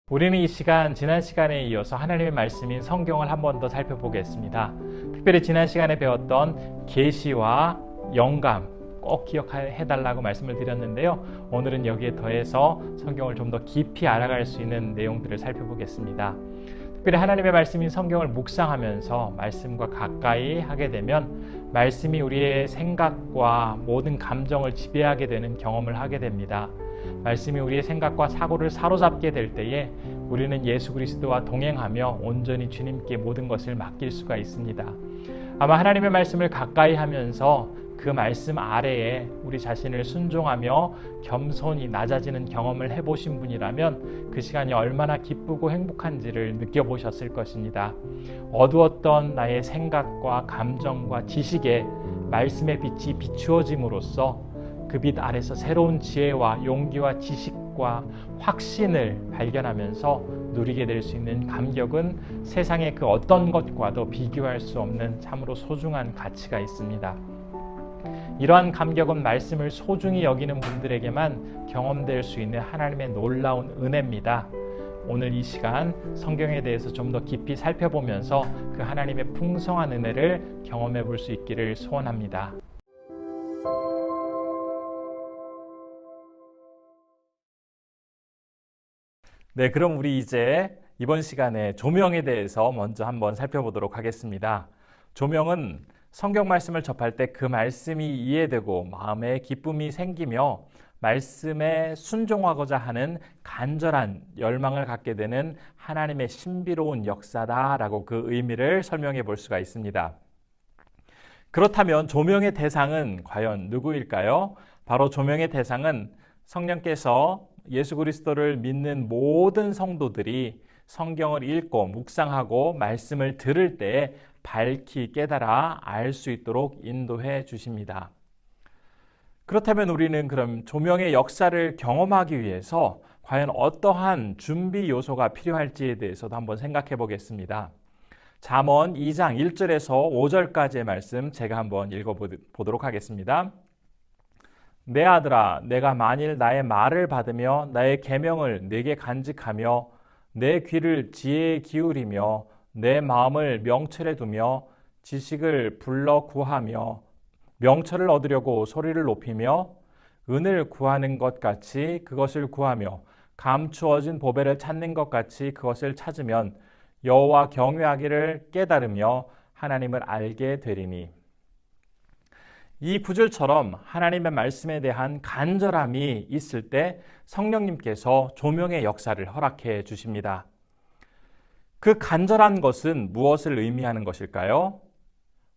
우리는 이 시간, 지난 시간에 이어서 하나님의 말씀인 성경을 한 번 더 살펴보겠습니다. 특별히 지난 시간에 배웠던 계시와 영감 꼭 기억해달라고 말씀을 드렸는데요. 오늘은 여기에 더해서 성경을 좀 더 깊이 알아갈 수 있는 내용들을 살펴보겠습니다. 특별히 하나님의 말씀인 성경을 묵상하면서 말씀과 가까이 하게 되면 말씀이 우리의 생각과 모든 감정을 지배하게 되는 경험을 하게 됩니다. 말씀이 우리의 생각과 사고를 사로잡게 될 때에 우리는 예수 그리스도와 동행하며 온전히 주님께 모든 것을 맡길 수가 있습니다. 아마 하나님의 말씀을 가까이 하면서 그 말씀 아래에 우리 자신을 순종하며 겸손히 낮아지는 경험을 해보신 분이라면 그 시간이 얼마나 기쁘고 행복한지를 느껴보셨을 것입니다. 어두웠던 나의 생각과 감정과 지식에 말씀의 빛이 비추어짐으로써 그 빛 아래서 새로운 지혜와 용기와 지식과 확신을 발견하면서 누리게 될 수 있는 감격은 세상의 그 어떤 것과도 비교할 수 없는 참으로 소중한 가치가 있습니다. 이러한 감격은 말씀을 소중히 여기는 분들에게만 경험될 수 있는 하나님의 놀라운 은혜입니다. 오늘 이 시간 성경에 대해서 좀 더 깊이 살펴보면서 그 하나님의 풍성한 은혜를 경험해 볼 수 있기를 소원합니다. 네, 그럼 우리 이제 이번 시간에 조명에 대해서 먼저 한번 살펴보도록 하겠습니다. 조명은 성경 말씀을 접할 때 그 말씀이 이해되고 마음에 기쁨이 생기며 말씀에 순종하고자 하는 간절한 열망을 갖게 되는 하나님의 신비로운 역사다라고 그 의미를 설명해 볼 수가 있습니다. 그렇다면 조명의 대상은 과연 누구일까요? 바로 조명의 대상은 성령께서 예수 그리스도를 믿는 모든 성도들이 성경을 읽고 묵상하고 말씀을 들을 때 밝히 깨달아 알 수 있도록 인도해 주십니다. 그렇다면 우리는 그럼 조명의 역사를 경험하기 위해서 과연 어떠한 준비 요소가 필요할지에 대해서도 한번 생각해 보겠습니다. 잠언 2장 1절에서 5절까지의 말씀 제가 한번 읽어보도록 하겠습니다. 내 아들아, 내가 만일 나의 말을 받으며 나의 계명을 네게 간직하며 내 귀를 지혜에 기울이며 내 마음을 명철에 두며 지식을 불러 구하며 명철을 얻으려고 소리를 높이며 은을 구하는 것 같이 그것을 구하며 감추어진 보배를 찾는 것 같이 그것을 찾으면 여호와 경외하기를 깨달으며 하나님을 알게 되리니. 이 구절처럼 하나님의 말씀에 대한 간절함이 있을 때 성령님께서 조명의 역사를 허락해 주십니다. 그 간절한 것은 무엇을 의미하는 것일까요?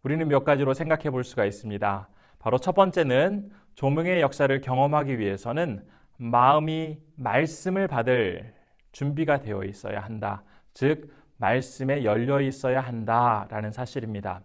우리는 몇 가지로 생각해 볼 수가 있습니다. 바로 첫 번째는 조명의 역사를 경험하기 위해서는 마음이 말씀을 받을 준비가 되어 있어야 한다. 즉, 말씀에 열려 있어야 한다라는 사실입니다.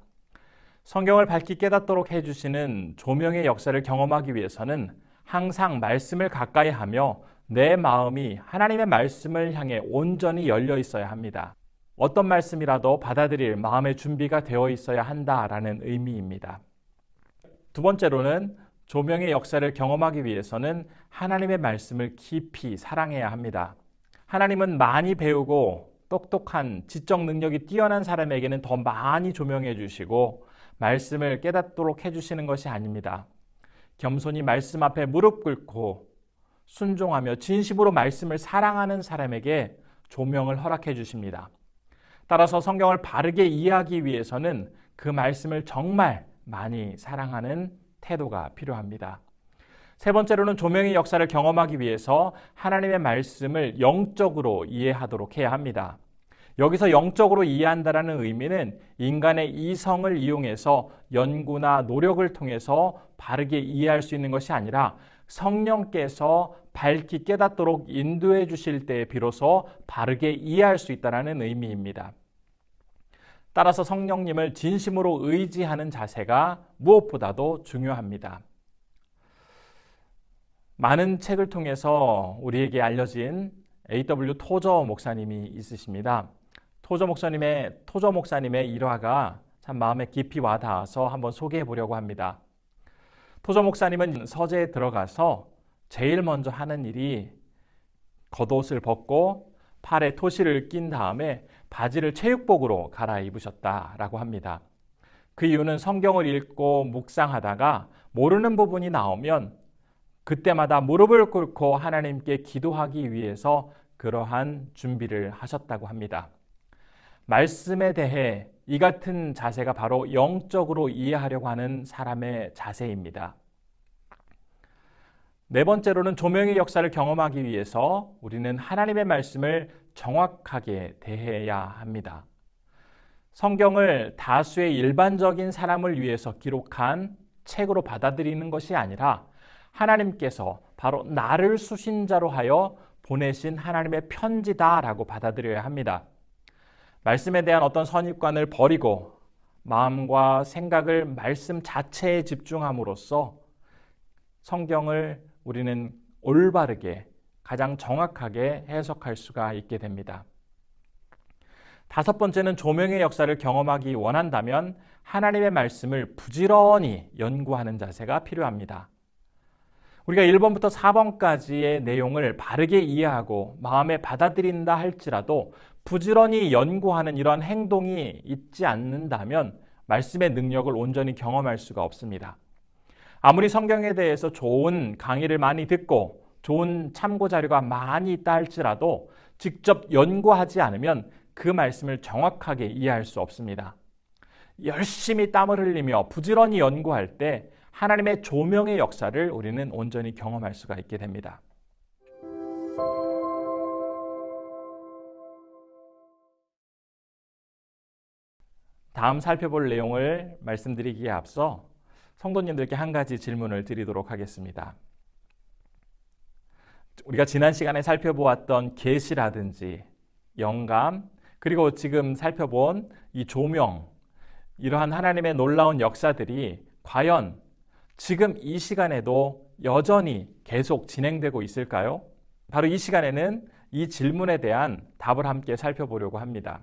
성경을 밝히 깨닫도록 해주시는 조명의 역사를 경험하기 위해서는 항상 말씀을 가까이 하며 내 마음이 하나님의 말씀을 향해 온전히 열려 있어야 합니다. 어떤 말씀이라도 받아들일 마음의 준비가 되어 있어야 한다라는 의미입니다. 두 번째로는 조명의 역사를 경험하기 위해서는 하나님의 말씀을 깊이 사랑해야 합니다. 하나님은 많이 배우고 똑똑한 지적 능력이 뛰어난 사람에게는 더 많이 조명해 주시고 말씀을 깨닫도록 해주시는 것이 아닙니다. 겸손히 말씀 앞에 무릎 꿇고 순종하며 진심으로 말씀을 사랑하는 사람에게 조명을 허락해 주십니다. 따라서 성경을 바르게 이해하기 위해서는 그 말씀을 정말 많이 사랑하는 태도가 필요합니다. 세 번째로는 조명의 역사를 경험하기 위해서 하나님의 말씀을 영적으로 이해하도록 해야 합니다. 여기서 영적으로 이해한다라는 의미는 인간의 이성을 이용해서 연구나 노력을 통해서 바르게 이해할 수 있는 것이 아니라 성령께서 밝히 깨닫도록 인도해 주실 때 비로소 바르게 이해할 수 있다는 의미입니다. 따라서 성령님을 진심으로 의지하는 자세가 무엇보다도 중요합니다. 많은 책을 통해서 우리에게 알려진 A.W. 토저 목사님이 있으십니다. 토저 목사님의 일화가 참 마음에 깊이 와닿아서 한번 소개해 보려고 합니다. 토저 목사님은 서재에 들어가서 제일 먼저 하는 일이 겉옷을 벗고 팔에 토시를 낀 다음에 바지를 체육복으로 갈아입으셨다라고 합니다. 그 이유는 성경을 읽고 묵상하다가 모르는 부분이 나오면 그때마다 무릎을 꿇고 하나님께 기도하기 위해서 그러한 준비를 하셨다고 합니다. 말씀에 대해 이 같은 자세가 바로 영적으로 이해하려고 하는 사람의 자세입니다. 네 번째로는 조명의 역사를 경험하기 위해서 우리는 하나님의 말씀을 정확하게 대해야 합니다. 성경을 다수의 일반적인 사람을 위해서 기록한 책으로 받아들이는 것이 아니라 하나님께서 바로 나를 수신자로 하여 보내신 하나님의 편지다라고 받아들여야 합니다. 말씀에 대한 어떤 선입관을 버리고 마음과 생각을 말씀 자체에 집중함으로써 성경을 우리는 올바르게 가장 정확하게 해석할 수가 있게 됩니다. 다섯 번째는 조명의 역사를 경험하기 원한다면 하나님의 말씀을 부지런히 연구하는 자세가 필요합니다. 우리가 1번부터 4번까지의 내용을 바르게 이해하고 마음에 받아들인다 할지라도 부지런히 연구하는 이러한 행동이 있지 않는다면 말씀의 능력을 온전히 경험할 수가 없습니다. 아무리 성경에 대해서 좋은 강의를 많이 듣고 좋은 참고 자료가 많이 있다 할지라도 직접 연구하지 않으면 그 말씀을 정확하게 이해할 수 없습니다. 열심히 땀을 흘리며 부지런히 연구할 때 하나님의 조명의 역사를 우리는 온전히 경험할 수가 있게 됩니다. 다음 살펴볼 내용을 말씀드리기에 앞서 성도님들께 한 가지 질문을 드리도록 하겠습니다. 우리가 지난 시간에 살펴보았던 계시라든지 영감, 그리고 지금 살펴본 이 조명, 이러한 하나님의 놀라운 역사들이 과연 지금 이 시간에도 여전히 계속 진행되고 있을까요? 바로 이 시간에는 이 질문에 대한 답을 함께 살펴보려고 합니다.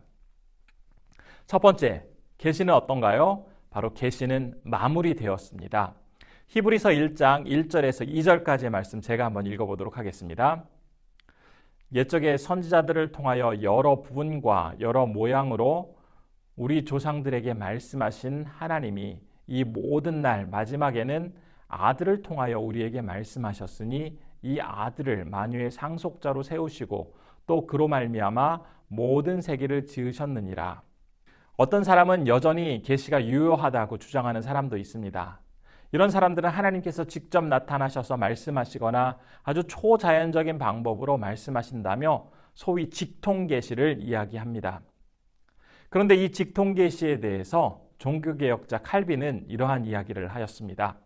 첫 번째, 계시는 어떤가요? 바로 계시는 마무리되었습니다. 히브리서 1장 1절에서 2절까지의 말씀 제가 한번 읽어보도록 하겠습니다. 옛적의 선지자들을 통하여 여러 부분과 여러 모양으로 우리 조상들에게 말씀하신 하나님이 이 모든 날 마지막에는 아들을 통하여 우리에게 말씀하셨으니 이 아들을 만유의 상속자로 세우시고 또 그로 말미암아 모든 세계를 지으셨느니라. 어떤 사람은 여전히 계시가 유효하다고 주장하는 사람도 있습니다. 이런 사람들은 하나님께서 직접 나타나셔서 말씀하시거나 아주 초자연적인 방법으로 말씀하신다며 소위 직통계시를 이야기합니다. 그런데 이 직통계시에 대해서 종교개혁자 칼빈은 이러한 이야기를 하였습니다.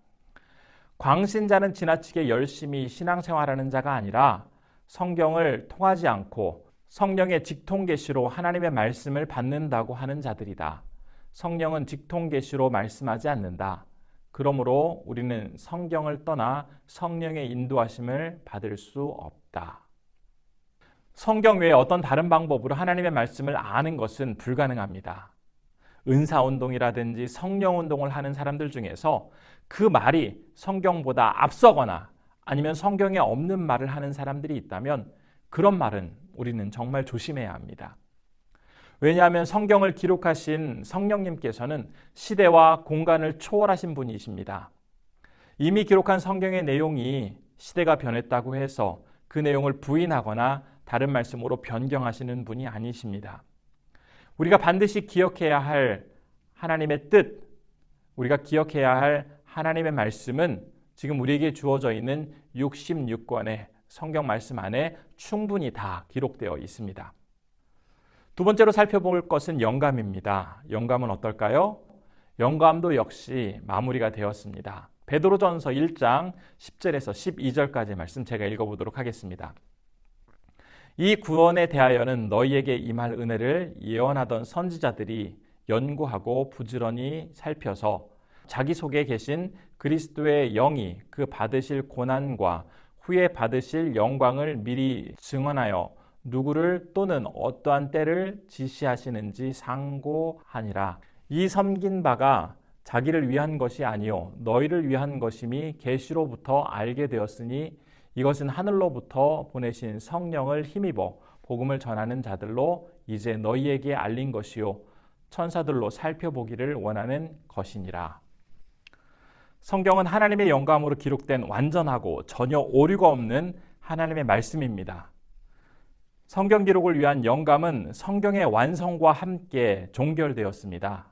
광신자는 지나치게 열심히 신앙생활하는 자가 아니라 성경을 통하지 않고 성령의 직통계시로 하나님의 말씀을 받는다고 하는 자들이다. 성령은 직통계시로 말씀하지 않는다. 그러므로 우리는 성경을 떠나 성령의 인도하심을 받을 수 없다. 성경 외에 어떤 다른 방법으로 하나님의 말씀을 아는 것은 불가능합니다. 은사운동이라든지 성령운동을 하는 사람들 중에서 그 말이 성경보다 앞서거나 아니면 성경에 없는 말을 하는 사람들이 있다면 그런 말은 우리는 정말 조심해야 합니다. 왜냐하면 성경을 기록하신 성령님께서는 시대와 공간을 초월하신 분이십니다. 이미 기록한 성경의 내용이 시대가 변했다고 해서 그 내용을 부인하거나 다른 말씀으로 변경하시는 분이 아니십니다. 우리가 반드시 기억해야 할 하나님의 뜻, 우리가 기억해야 할 하나님의 말씀은 지금 우리에게 주어져 있는 66권의 성경 말씀 안에 충분히 다 기록되어 있습니다. 두 번째로 살펴볼 것은 영감입니다. 영감은 어떨까요? 영감도 역시 마무리가 되었습니다. 베드로전서 1장 10절에서 12절까지 말씀 제가 읽어보도록 하겠습니다. 이 구원에 대하여는 너희에게 임할 은혜를 예언하던 선지자들이 연구하고 부지런히 살펴서 자기 속에 계신 그리스도의 영이 그 받으실 고난과 후에 받으실 영광을 미리 증언하여 누구를 또는 어떠한 때를 지시하시는지 상고하니라. 이 섬긴 바가 자기를 위한 것이 아니요 너희를 위한 것임이 계시로부터 알게 되었으니 이것은 하늘로부터 보내신 성령을 힘입어 복음을 전하는 자들로 이제 너희에게 알린 것이요 천사들로 살펴보기를 원하는 것이니라. 성경은 하나님의 영감으로 기록된 완전하고 전혀 오류가 없는 하나님의 말씀입니다. 성경 기록을 위한 영감은 성경의 완성과 함께 종결되었습니다.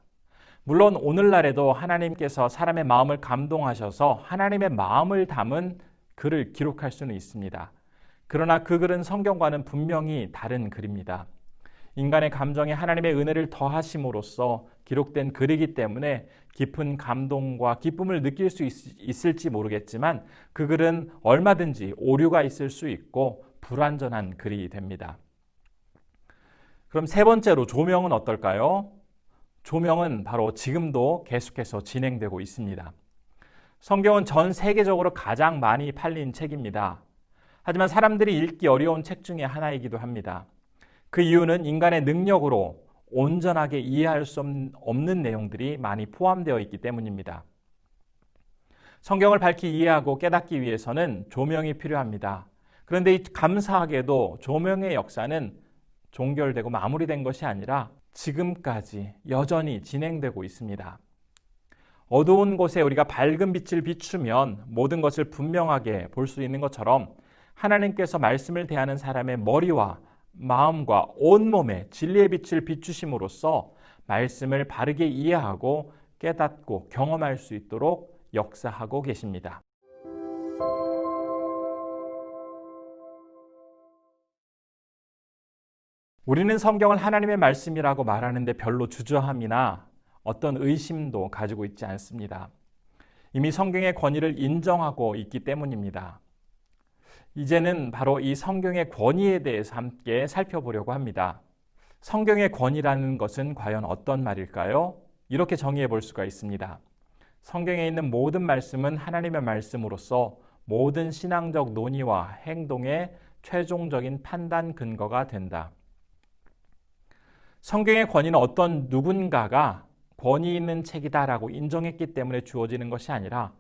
물론 오늘날에도 하나님께서 사람의 마음을 감동하셔서 하나님의 마음을 담은 글을 기록할 수는 있습니다. 그러나 그 글은 성경과는 분명히 다른 글입니다. 인간의 감정에 하나님의 은혜를 더하심으로써 기록된 글이기 때문에 깊은 감동과 기쁨을 느낄 수 있을지 모르겠지만 그 글은 얼마든지 오류가 있을 수 있고 불완전한 글이 됩니다. 그럼 세 번째로 조명은 어떨까요? 조명은 바로 지금도 계속해서 진행되고 있습니다. 성경은 전 세계적으로 가장 많이 팔린 책입니다. 하지만 사람들이 읽기 어려운 책 중에 하나이기도 합니다. 그 이유는 인간의 능력으로 온전하게 이해할 수 없는 내용들이 많이 포함되어 있기 때문입니다. 성경을 밝히 이해하고 깨닫기 위해서는 조명이 필요합니다. 그런데 감사하게도 조명의 역사는 종결되고 마무리된 것이 아니라 지금까지 여전히 진행되고 있습니다. 어두운 곳에 우리가 밝은 빛을 비추면 모든 것을 분명하게 볼 수 있는 것처럼 하나님께서 말씀을 대하는 사람의 머리와 마음과 온몸에 진리의 빛을 비추심으로써 말씀을 바르게 이해하고 깨닫고 경험할 수 있도록 역사하고 계십니다. 우리는 성경을 하나님의 말씀이라고 말하는데 별로 주저함이나 어떤 의심도 가지고 있지 않습니다. 이미 성경의 권위를 인정하고 있기 때문입니다. 이제는 바로 이 성경의 권위에 대해서 함께 살펴보려고 합니다. 성경의 권위라는 것은 과연 어떤 말일까요? 이렇게 정의해 볼 수가 있습니다. 성경에 있는 모든 말씀은 하나님의 말씀으로서 모든 신앙적 논의와 행동의 최종적인 판단 근거가 된다. 성경의 권위는 어떤 누군가가 권위 있는 책이다라고 인정했기 때문에 주어지는 것이 아니라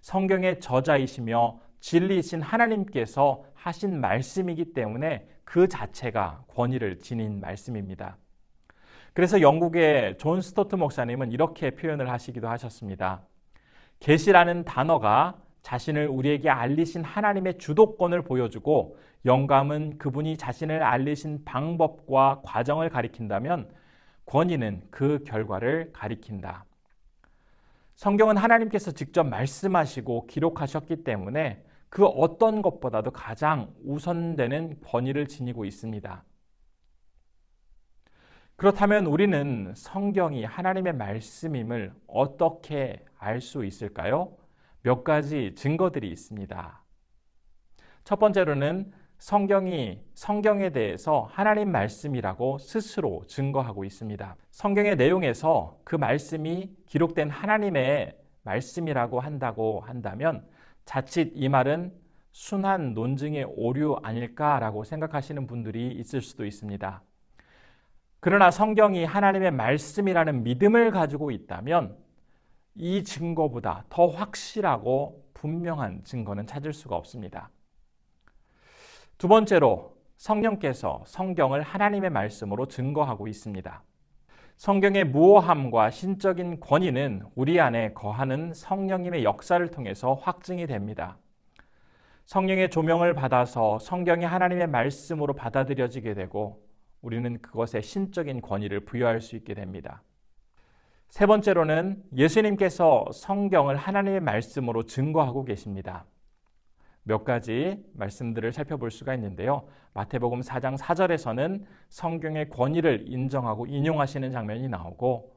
성경의 저자이시며 진리이신 하나님께서 하신 말씀이기 때문에 그 자체가 권위를 지닌 말씀입니다. 그래서 영국의 존 스토트 목사님은 이렇게 표현을 하시기도 하셨습니다. 계시라는 단어가 자신을 우리에게 알리신 하나님의 주도권을 보여주고 영감은 그분이 자신을 알리신 방법과 과정을 가리킨다면 권위는 그 결과를 가리킨다. 성경은 하나님께서 직접 말씀하시고 기록하셨기 때문에 그 어떤 것보다도 가장 우선되는 권위를 지니고 있습니다. 그렇다면 우리는 성경이 하나님의 말씀임을 어떻게 알 수 있을까요? 몇 가지 증거들이 있습니다. 첫 번째로는 성경에 대해서 하나님 말씀이라고 스스로 증거하고 있습니다. 성경의 내용에서 그 말씀이 기록된 하나님의 말씀이라고 한다면 자칫 이 말은 순한 논증의 오류 아닐까라고 생각하시는 분들이 있을 수도 있습니다. 그러나 성경이 하나님의 말씀이라는 믿음을 가지고 있다면 이 증거보다 더 확실하고 분명한 증거는 찾을 수가 없습니다. 두 번째로 성령께서 성경을 하나님의 말씀으로 증거하고 있습니다. 성경의 무오함과 신적인 권위는 우리 안에 거하는 성령님의 역사를 통해서 확증이 됩니다. 성령의 조명을 받아서 성경이 하나님의 말씀으로 받아들여지게 되고 우리는 그것에 신적인 권위를 부여할 수 있게 됩니다. 세 번째로는 예수님께서 성경을 하나님의 말씀으로 증거하고 계십니다. 몇 가지 말씀들을 살펴볼 수가 있는데요. 마태복음 4장 4절에서는 성경의 권위를 인정하고 인용하시는 장면이 나오고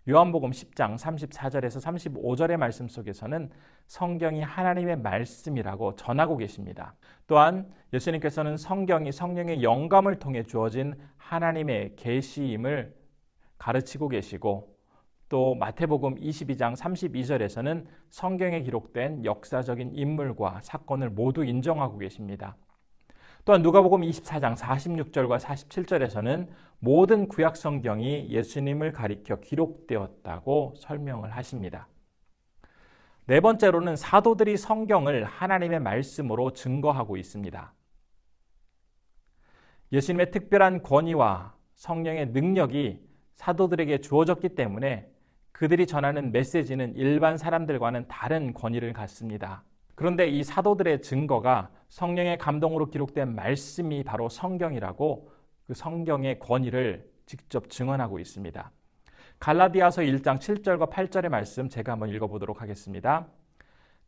요한복음 10장 34절에서 35절의 말씀 속에서는 성경이 하나님의 말씀이라고 전하고 계십니다. 또한 예수님께서는 성경이 성령의 영감을 통해 주어진 하나님의 계시임을 가르치고 계시고 또 마태복음 22장 32절에서는 성경에 기록된 역사적인 인물과 사건을 모두 인정하고 계십니다. 또한 누가복음 24장 46절과 47절에서는 모든 구약 성경이 예수님을 가리켜 기록되었다고 설명을 하십니다. 네 번째로는 사도들이 성경을 하나님의 말씀으로 증거하고 있습니다. 예수님의 특별한 권위와 성령의 능력이 사도들에게 주어졌기 때문에 그들이 전하는 메시지는 일반 사람들과는 다른 권위를 갖습니다. 그런데 이 사도들의 증거가 성령의 감동으로 기록된 말씀이 바로 성경이라고 그 성경의 권위를 직접 증언하고 있습니다. 갈라디아서 1장 7절과 8절의 말씀 제가 한번 읽어보도록 하겠습니다.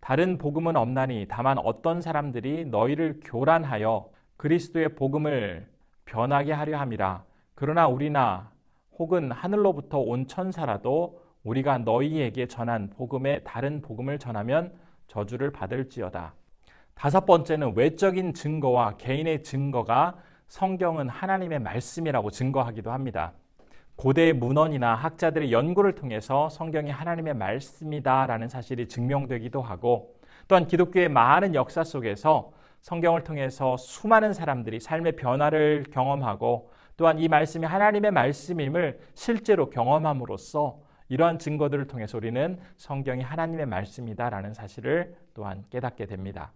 다른 복음은 없나니 다만 어떤 사람들이 너희를 교란하여 그리스도의 복음을 변하게 하려 함이라. 그러나 우리나 혹은 하늘로부터 온 천사라도 우리가 너희에게 전한 복음에 다른 복음을 전하면 저주를 받을지어다. 다섯 번째는 외적인 증거와 개인의 증거가 성경은 하나님의 말씀이라고 증거하기도 합니다. 고대 문헌이나 학자들의 연구를 통해서 성경이 하나님의 말씀이다라는 사실이 증명되기도 하고, 또한 기독교의 많은 역사 속에서 성경을 통해서 수많은 사람들이 삶의 변화를 경험하고, 또한 이 말씀이 하나님의 말씀임을 실제로 경험함으로써 이러한 증거들을 통해서 우리는 성경이 하나님의 말씀이다라는 사실을 또한 깨닫게 됩니다.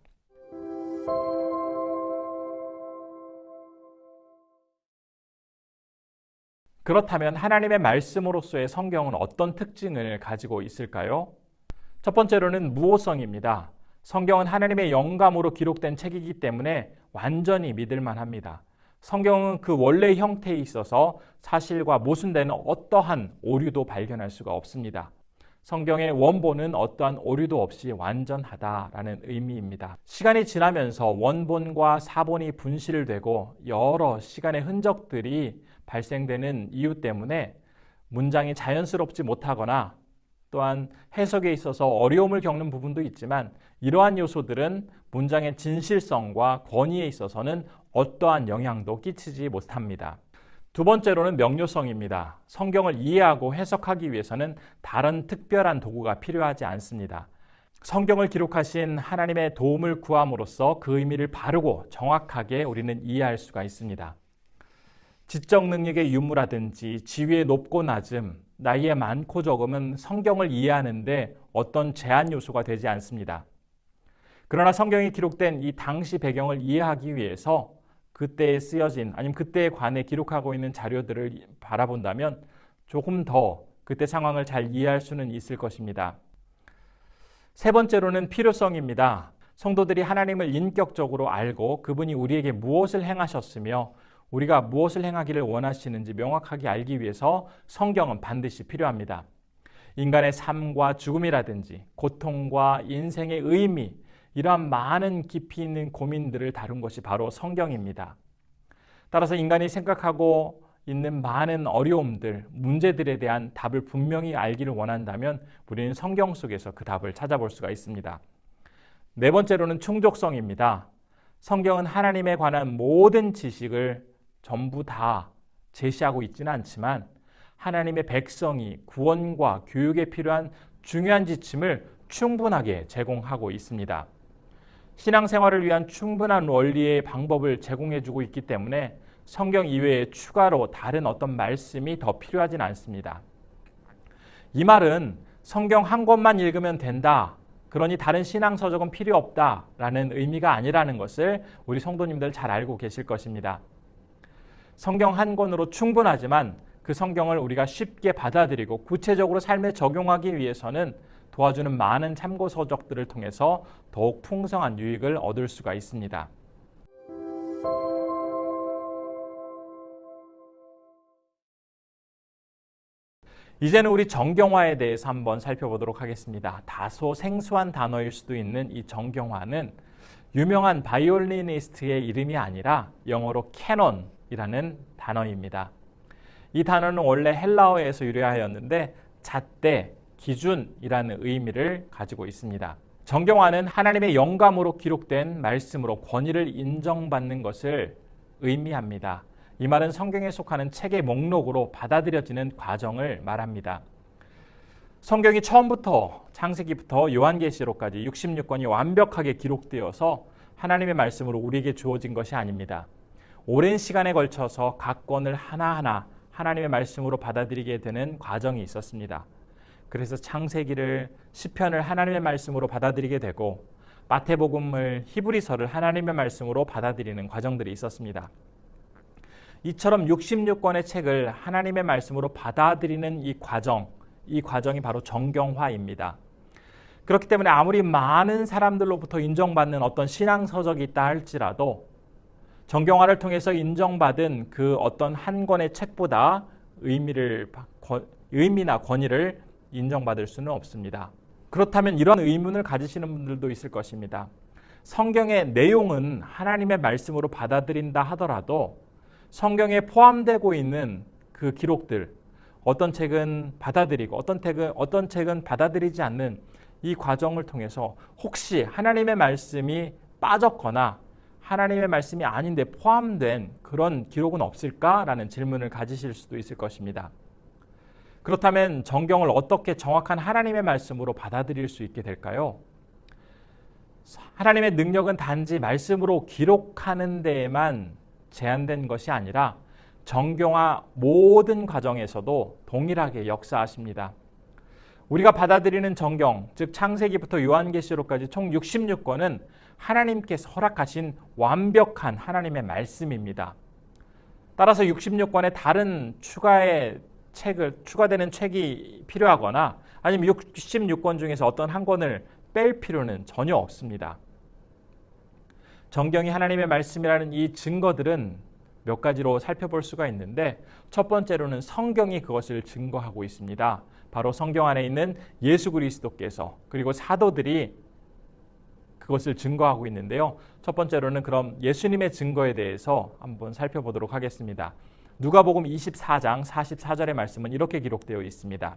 그렇다면 하나님의 말씀으로서의 성경은 어떤 특징을 가지고 있을까요? 첫 번째로는 무오성입니다. 성경은 하나님의 영감으로 기록된 책이기 때문에 완전히 믿을만 합니다. 성경은 그 원래의 형태에 있어서 사실과 모순되는 어떠한 오류도 발견할 수가 없습니다. 성경의 원본은 어떠한 오류도 없이 완전하다라는 의미입니다. 시간이 지나면서 원본과 사본이 분실되고 여러 시간의 흔적들이 발생되는 이유 때문에 문장이 자연스럽지 못하거나 또한 해석에 있어서 어려움을 겪는 부분도 있지만, 이러한 요소들은 문장의 진실성과 권위에 있어서는 어떠한 영향도 끼치지 못합니다. 두 번째로는 명료성입니다. 성경을 이해하고 해석하기 위해서는 다른 특별한 도구가 필요하지 않습니다. 성경을 기록하신 하나님의 도움을 구함으로써 그 의미를 바르고 정확하게 우리는 이해할 수가 있습니다. 지적 능력의 유무라든지 지위의 높고 낮음, 나이의 많고 적음은 성경을 이해하는데 어떤 제한 요소가 되지 않습니다. 그러나 성경이 기록된 이 당시 배경을 이해하기 위해서 그때에 쓰여진, 아니면 그때에 관해 기록하고 있는 자료들을 바라본다면 조금 더 그때 상황을 잘 이해할 수는 있을 것입니다. 세 번째로는 필요성입니다. 성도들이 하나님을 인격적으로 알고 그분이 우리에게 무엇을 행하셨으며 우리가 무엇을 행하기를 원하시는지 명확하게 알기 위해서 성경은 반드시 필요합니다. 인간의 삶과 죽음이라든지 고통과 인생의 의미, 이러한 많은 깊이 있는 고민들을 다룬 것이 바로 성경입니다. 따라서 인간이 생각하고 있는 많은 어려움들, 문제들에 대한 답을 분명히 알기를 원한다면 우리는 성경 속에서 그 답을 찾아볼 수가 있습니다. 네 번째로는 충족성입니다. 성경은 하나님에 관한 모든 지식을 전부 다 제시하고 있지는 않지만 하나님의 백성이 구원과 교육에 필요한 중요한 지침을 충분하게 제공하고 있습니다. 신앙생활을 위한 충분한 원리의 방법을 제공해주고 있기 때문에 성경 이외에 추가로 다른 어떤 말씀이 더 필요하진 않습니다. 이 말은 성경 한 권만 읽으면 된다, 그러니 다른 신앙 서적은 필요 없다라는 의미가 아니라는 것을 우리 성도님들 잘 알고 계실 것입니다. 성경 한 권으로 충분하지만 그 성경을 우리가 쉽게 받아들이고 구체적으로 삶에 적용하기 위해서는 도와주는 많은 참고 서적들을 통해서 더욱 풍성한 유익을 얻을 수가 있습니다. 이제는 우리 정경화에 대해서 한번 살펴보도록 하겠습니다. 다소 생소한 단어일 수도 있는 이 정경화는 유명한 바이올리니스트의 이름이 아니라 영어로 캐논이라는 단어입니다. 이 단어는 원래 헬라어에서 유래하였는데 잣대, 기준이라는 의미를 가지고 있습니다. 정경화는 하나님의 영감으로 기록된 말씀으로 권위를 인정받는 것을 의미합니다. 이 말은 성경에 속하는 책의 목록으로 받아들여지는 과정을 말합니다. 성경이 처음부터 창세기부터 요한계시록까지 66권이 완벽하게 기록되어서 하나님의 말씀으로 우리에게 주어진 것이 아닙니다. 오랜 시간에 걸쳐서 각 권을 하나하나 하나님의 말씀으로 받아들이게 되는 과정이 있었습니다. 그래서 창세기를, 시편을 하나님의 말씀으로 받아들이게 되고 마태복음을, 히브리서를 하나님의 말씀으로 받아들이는 과정들이 있었습니다. 이처럼 66권의 책을 하나님의 말씀으로 받아들이는 이 과정이 바로 정경화입니다. 그렇기 때문에 아무리 많은 사람들로부터 인정받는 어떤 신앙서적이 있다 할지라도 정경화를 통해서 인정받은 그 어떤 한 권의 책보다 의미나 권위를 인정받을 수는 없습니다. 그렇다면 이런 의문을 가지시는 분들도 있을 것입니다. 성경의 내용은 하나님의 말씀으로 받아들인다 하더라도 성경에 포함되고 있는 그 기록들, 어떤 책은 받아들이고 어떤 책은 받아들이지 않는 이 과정을 통해서 혹시 하나님의 말씀이 빠졌거나 하나님의 말씀이 아닌데 포함된 그런 기록은 없을까라는 질문을 가지실 수도 있을 것입니다. 그렇다면 정경을 어떻게 정확한 하나님의 말씀으로 받아들일 수 있게 될까요? 하나님의 능력은 단지 말씀으로 기록하는 데에만 제한된 것이 아니라 정경화 모든 과정에서도 동일하게 역사하십니다. 우리가 받아들이는 정경, 즉 창세기부터 요한계시록까지 총 66권은 하나님께서 허락하신 완벽한 하나님의 말씀입니다. 따라서 66권에 다른 추가되는 책이 필요하거나 아니면 66권 중에서 어떤 한 권을 뺄 필요는 전혀 없습니다. 정경이 하나님의 말씀이라는 이 증거들은 몇 가지로 살펴볼 수가 있는데 첫 번째로는 성경이 그것을 증거하고 있습니다. 바로 성경 안에 있는 예수 그리스도께서 그리고 사도들이 그것을 증거하고 있는데요. 첫 번째로는 그럼 예수님의 증거에 대해서 한번 살펴보도록 하겠습니다. 누가복음 24장 44절의 말씀은 이렇게 기록되어 있습니다.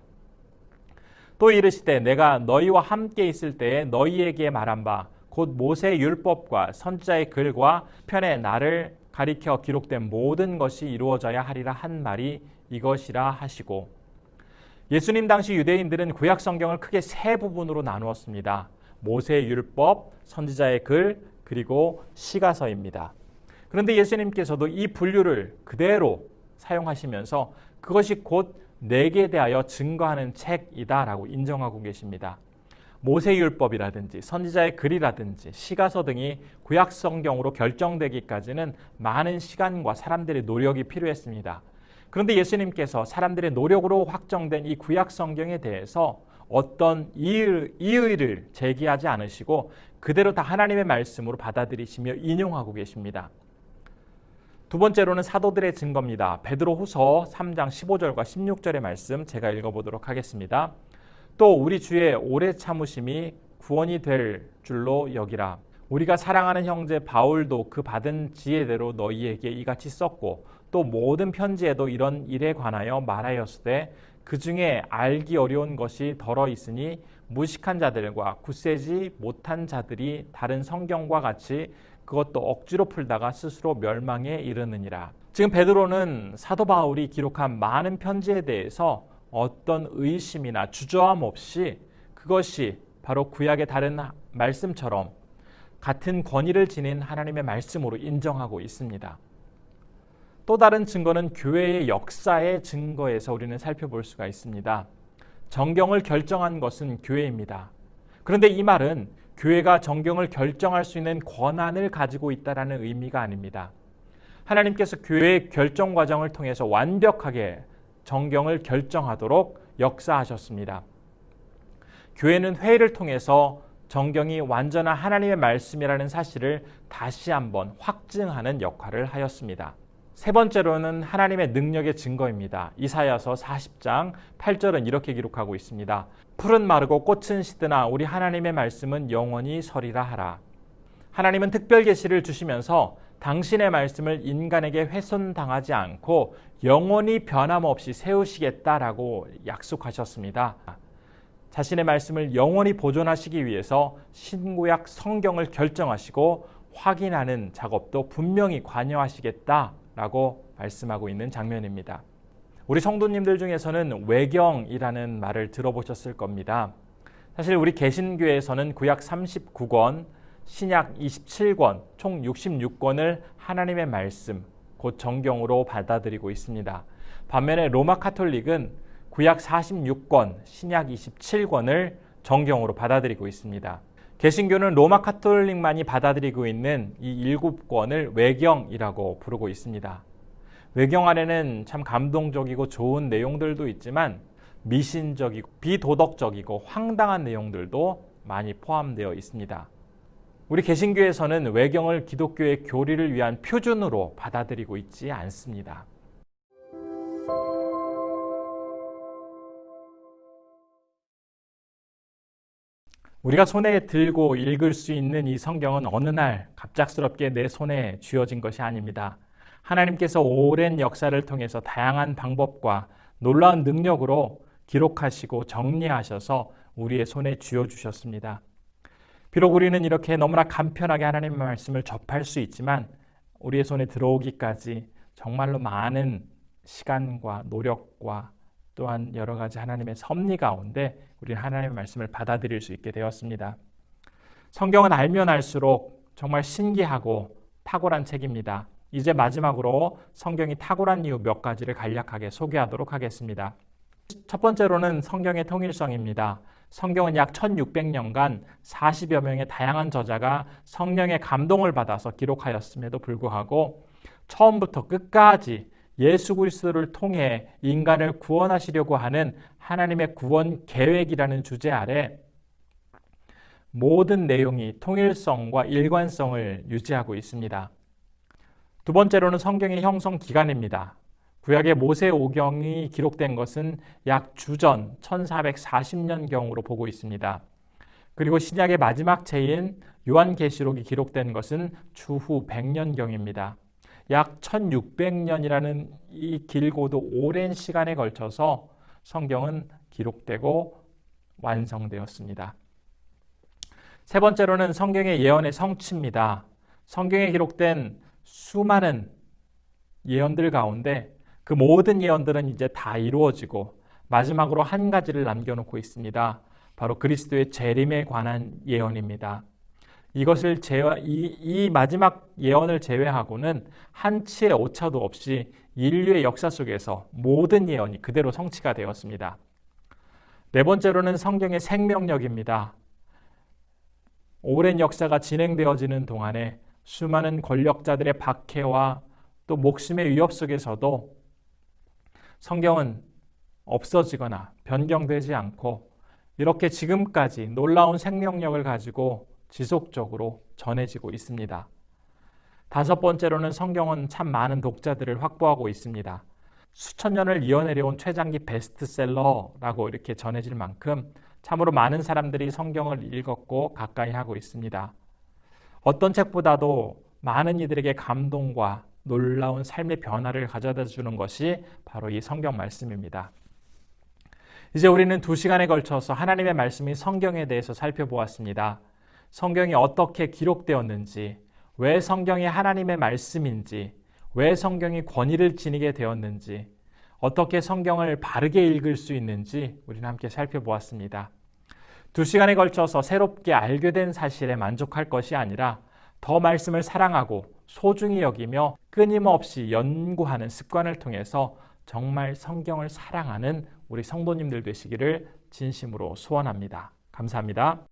또 이르시되 내가 너희와 함께 있을 때에 너희에게 말한 바 곧 모세 율법과 선지자의 글과 편에 나를 가리켜 기록된 모든 것이 이루어져야 하리라 한 말이 이것이라 하시고, 예수님 당시 유대인들은 구약 성경을 크게 세 부분으로 나누었습니다. 모세 율법, 선지자의 글, 그리고 시가서입니다. 그런데 예수님께서도 이 분류를 그대로 사용하시면서 그것이 곧 내게 대하여 증거하는 책이다라고 인정하고 계십니다. 모세율법이라든지 선지자의 글이라든지 시가서 등이 구약 성경으로 결정되기까지는 많은 시간과 사람들의 노력이 필요했습니다. 그런데 예수님께서 사람들의 노력으로 확정된 이 구약 성경에 대해서 어떤 이의를 제기하지 않으시고 그대로 다 하나님의 말씀으로 받아들이시며 인용하고 계십니다. 두 번째로는 사도들의 증거입니다. 베드로후서 3장 15절과 16절의 말씀 제가 읽어보도록 하겠습니다. 또 우리 주의 오래 참으심이 구원이 될 줄로 여기라. 우리가 사랑하는 형제 바울도 그 받은 지혜대로 너희에게 이같이 썼고 또 모든 편지에도 이런 일에 관하여 말하였으되 그 중에 알기 어려운 것이 덜어 있으니 무식한 자들과 굳세지 못한 자들이 다른 성경과 같이 그것도 억지로 풀다가 스스로 멸망에 이르느니라. 지금 베드로는 사도 바울이 기록한 많은 편지에 대해서 어떤 의심이나 주저함 없이 그것이 바로 구약의 다른 말씀처럼 같은 권위를 지닌 하나님의 말씀으로 인정하고 있습니다. 또 다른 증거는 교회의 역사의 증거에서 우리는 살펴볼 수가 있습니다. 정경을 결정한 것은 교회입니다. 그런데 이 말은 교회가 정경을 결정할 수 있는 권한을 가지고 있다는 의미가 아닙니다. 하나님께서 교회의 결정 과정을 통해서 완벽하게 정경을 결정하도록 역사하셨습니다. 교회는 회의를 통해서 정경이 완전한 하나님의 말씀이라는 사실을 다시 한번 확증하는 역할을 하였습니다. 세 번째로는 하나님의 능력의 증거입니다. 이사야서 40장 8절은 이렇게 기록하고 있습니다. 풀은 마르고 꽃은 시드나 우리 하나님의 말씀은 영원히 서리라 하라. 하나님은 특별 계시를 주시면서 당신의 말씀을 인간에게 훼손당하지 않고 영원히 변함없이 세우시겠다라고 약속하셨습니다. 자신의 말씀을 영원히 보존하시기 위해서 신구약 성경을 결정하시고 확인하는 작업도 분명히 관여하시겠다라고 말씀하고 있는 장면입니다. 우리 성도님들 중에서는 외경이라는 말을 들어보셨을 겁니다. 사실 우리 개신교에서는 구약 39권, 신약 27권, 총 66권을 하나님의 말씀, 곧 정경으로 받아들이고 있습니다. 반면에 로마 카톨릭은 구약 46권, 신약 27권을 정경으로 받아들이고 있습니다. 개신교는 로마 카톨릭만이 받아들이고 있는 이 7권을 외경이라고 부르고 있습니다. 외경 안에는 참 감동적이고 좋은 내용들도 있지만 미신적이고 비도덕적이고 황당한 내용들도 많이 포함되어 있습니다. 우리 개신교에서는 외경을 기독교의 교리를 위한 표준으로 받아들이고 있지 않습니다. 우리가 손에 들고 읽을 수 있는 이 성경은 어느 날 갑작스럽게 내 손에 쥐어진 것이 아닙니다. 하나님께서 오랜 역사를 통해서 다양한 방법과 놀라운 능력으로 기록하시고 정리하셔서 우리의 손에 쥐어주셨습니다. 비록 우리는 이렇게 너무나 간편하게 하나님의 말씀을 접할 수 있지만 우리의 손에 들어오기까지 정말로 많은 시간과 노력과 또한 여러 가지 하나님의 섭리 가운데 우리는 하나님의 말씀을 받아들일 수 있게 되었습니다. 성경은 알면 알수록 정말 신기하고 탁월한 책입니다. 이제 마지막으로 성경이 탁월한 이유 몇 가지를 간략하게 소개하도록 하겠습니다. 첫 번째로는 성경의 통일성입니다. 성경은 약 1600년간 40여 명의 다양한 저자가 성령의 감동을 받아서 기록하였음에도 불구하고 처음부터 끝까지 예수 그리스도를 통해 인간을 구원하시려고 하는 하나님의 구원 계획이라는 주제 아래 모든 내용이 통일성과 일관성을 유지하고 있습니다. 두 번째로는 성경의 형성 기간입니다. 구약의 모세오경이 기록된 것은 약 주전 1440년경으로 보고 있습니다. 그리고 신약의 마지막 책인 요한계시록이 기록된 것은 주후 100년경입니다. 약 1600년이라는 이 길고도 오랜 시간에 걸쳐서 성경은 기록되고 완성되었습니다. 세 번째로는 성경의 예언의 성취입니다. 성경에 기록된 수많은 예언들 가운데 그 모든 예언들은 이제 다 이루어지고 마지막으로 한 가지를 남겨놓고 있습니다. 바로 그리스도의 재림에 관한 예언입니다. 이것을 이 마지막 예언을 제외하고는 한치의 오차도 없이 인류의 역사 속에서 모든 예언이 그대로 성취가 되었습니다. 네 번째로는 성경의 생명력입니다. 오랜 역사가 진행되어지는 동안에 수많은 권력자들의 박해와 또 목숨의 위협 속에서도 성경은 없어지거나 변경되지 않고 이렇게 지금까지 놀라운 생명력을 가지고 지속적으로 전해지고 있습니다. 다섯 번째로는 성경은 참 많은 독자들을 확보하고 있습니다. 수천 년을 이어내려온 최장기 베스트셀러라고 이렇게 전해질 만큼 참으로 많은 사람들이 성경을 읽었고 가까이 하고 있습니다. 어떤 책보다도 많은 이들에게 감동과 놀라운 삶의 변화를 가져다 주는 것이 바로 이 성경 말씀입니다. 이제 우리는 2시간에 걸쳐서 하나님의 말씀인 성경에 대해서 살펴보았습니다. 성경이 어떻게 기록되었는지, 왜 성경이 하나님의 말씀인지, 왜 성경이 권위를 지니게 되었는지, 어떻게 성경을 바르게 읽을 수 있는지 우리는 함께 살펴보았습니다. 2시간에 걸쳐서 새롭게 알게 된 사실에 만족할 것이 아니라 더 말씀을 사랑하고 소중히 여기며 끊임없이 연구하는 습관을 통해서 정말 성경을 사랑하는 우리 성도님들 되시기를 진심으로 소원합니다. 감사합니다.